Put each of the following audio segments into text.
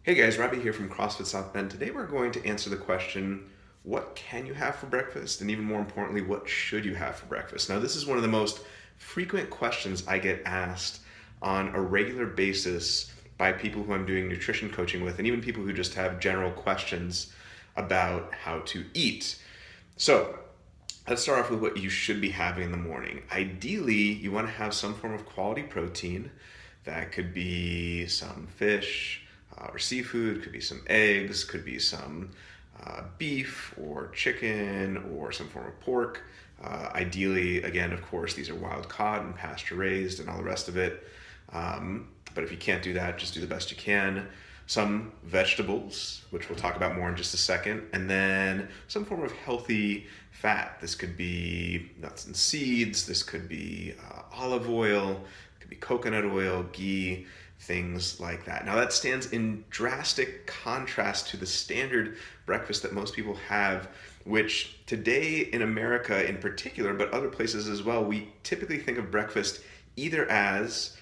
Hey guys, Robbie here from CrossFit South Bend. Today we're going to answer the question, what can you have for breakfast? And even more importantly, what should you have for breakfast? Now, this is one of the most frequent questions I get asked on a regular basis by people who I'm doing nutrition coaching with, and even people who just have general questions about how to eat. So, let's start off with what you should be having in the morning. Ideally, you want to have some form of quality protein. That could be some fish or seafood, could be some eggs, could be some beef or chicken or some form of pork. Ideally, again, of course, these are wild caught and pasture raised and all the rest of it. But if you can't do that, just do the best you can. Some vegetables, which we'll talk about more in just a second, and then some form of healthy fat. This could be nuts and seeds, this could be olive oil, it could be coconut oil, ghee, things like that. Now, that stands in drastic contrast to the standard breakfast that most people have, which today in America in particular, but other places as well, we typically think of breakfast either as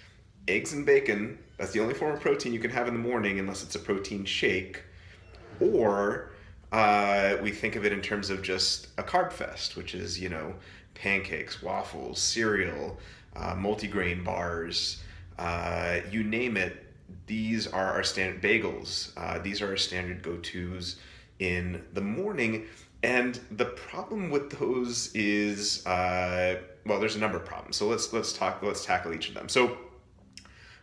eggs and bacon. That's the only form of protein you can have in the morning unless it's a protein shake. Or we think of it in terms of just a carb fest, which is, pancakes, waffles, cereal, multigrain bars, you name it. These are our standard bagels. These are our standard go-tos in the morning. And the problem with those is, well, there's a number of problems. So let's tackle each of them. So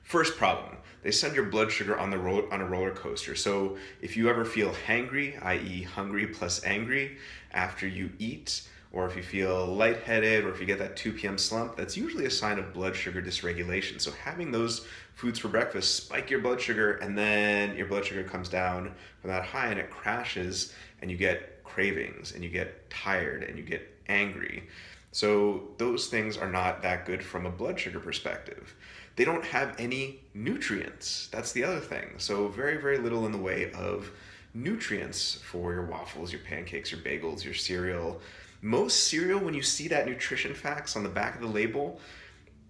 first problem, they send your blood sugar on a roller coaster. So if you ever feel hangry, i.e. hungry plus angry, after you eat, or if you feel lightheaded, or if you get that 2 p.m. slump, that's usually a sign of blood sugar dysregulation. So having those foods for breakfast spike your blood sugar, and then your blood sugar comes down from that high and it crashes, and you get cravings, and you get tired, and you get angry. So those things are not that good from a blood sugar perspective. They don't have any nutrients. That's the other thing. So very, very little in the way of nutrients for your waffles, your pancakes, your bagels, your cereal. Most cereal, when you see that nutrition facts on the back of the label,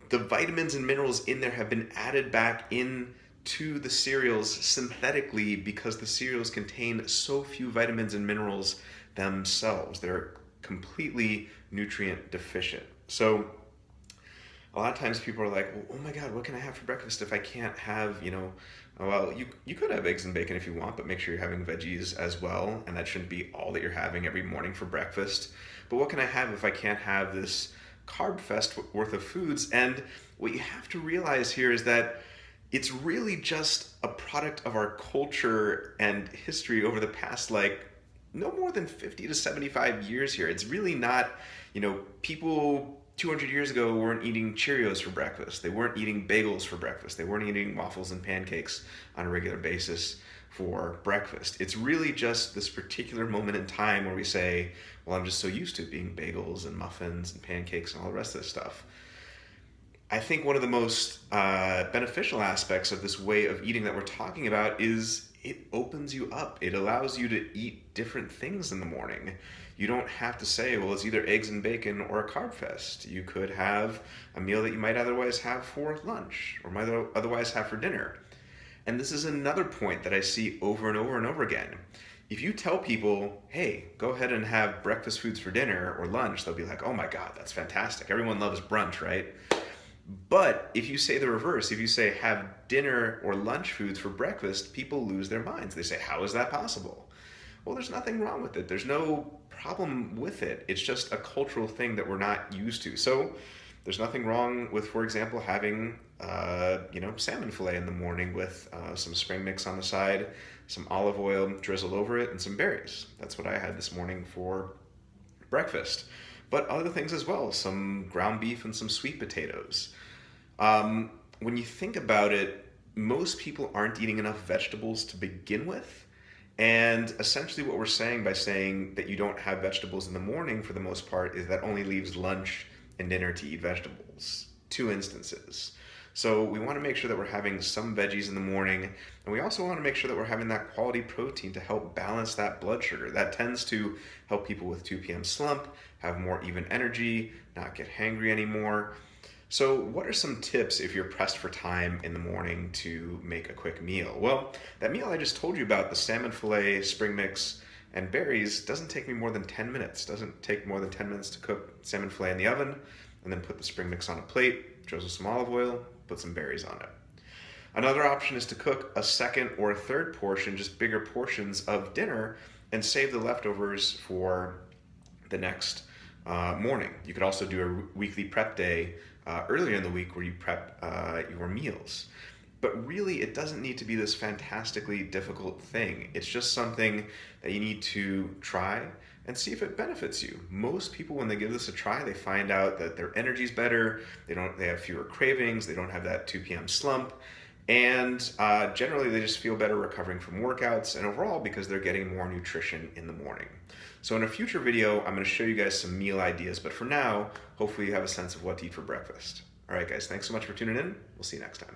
the vitamins and minerals in there have been added back in to the cereals synthetically because the cereals contain so few vitamins and minerals themselves. They're completely nutrient deficient. So a lot of times people are like, oh my God, what can I have for breakfast if I can't have, well, you could have eggs and bacon if you want, but make sure you're having veggies as well. And that shouldn't be all that you're having every morning for breakfast. But what can I have if I can't have this carb fest worth of foods? And what you have to realize here is that it's really just a product of our culture and history over the past, like, no more than 50 to 75 years here. It's really not, people 200 years ago weren't eating Cheerios for breakfast. They weren't eating bagels for breakfast. They weren't eating waffles and pancakes on a regular basis for breakfast. It's really just this particular moment in time where we say, well, I'm just so used to it being bagels and muffins and pancakes and all the rest of this stuff. I think one of the most beneficial aspects of this way of eating that we're talking about is it opens you up. It allows you to eat different things in the morning. You don't have to say, well, it's either eggs and bacon or a carb fest. You could have a meal that you might otherwise have for lunch or might otherwise have for dinner. And this is another point that I see over and over and over again. If you tell people, hey, go ahead and have breakfast foods for dinner or lunch, they'll be like, oh my God, that's fantastic. Everyone loves brunch, right? But if you say the reverse, if you say have dinner or lunch foods for breakfast, people lose their minds. They say, how is that possible? Well, there's nothing wrong with it. There's no problem with it. It's just a cultural thing that we're not used to. So there's nothing wrong with, for example, having salmon fillet in the morning with some spring mix on the side, some olive oil drizzled over it, and some berries. That's what I had this morning for breakfast. But other things as well, some ground beef and some sweet potatoes. When you think about it, most people aren't eating enough vegetables to begin with. And essentially what we're saying by saying that you don't have vegetables in the morning for the most part is that only leaves lunch and dinner to eat vegetables. Two instances. So we want to make sure that we're having some veggies in the morning, and we also want to make sure that we're having that quality protein to help balance that blood sugar. That tends to help people with 2 p.m. slump, have more even energy, not get hangry anymore. So, what are some tips if you're pressed for time in the morning to make a quick meal? Well, that meal I just told you about, the salmon fillet, spring mix, and berries, doesn't take me more than 10 minutes. Doesn't take more than 10 minutes to cook salmon fillet in the oven, and then put the spring mix on a plate, drizzle some olive oil, put some berries on it. Another option is to cook a second or a third portion, just bigger portions of dinner, and save the leftovers for the next morning. You could also do a weekly prep day earlier in the week where you prep your meals. But really, it doesn't need to be this fantastically difficult thing. It's just something that you need to try and see if it benefits you. Most people, when they give this a try, they find out that their energy's better. They have fewer cravings. They don't have that 2 p.m. slump. And generally, they just feel better recovering from workouts and overall because they're getting more nutrition in the morning. So in a future video, I'm going to show you guys some meal ideas. But for now, hopefully you have a sense of what to eat for breakfast. All right, guys, thanks so much for tuning in. We'll see you next time.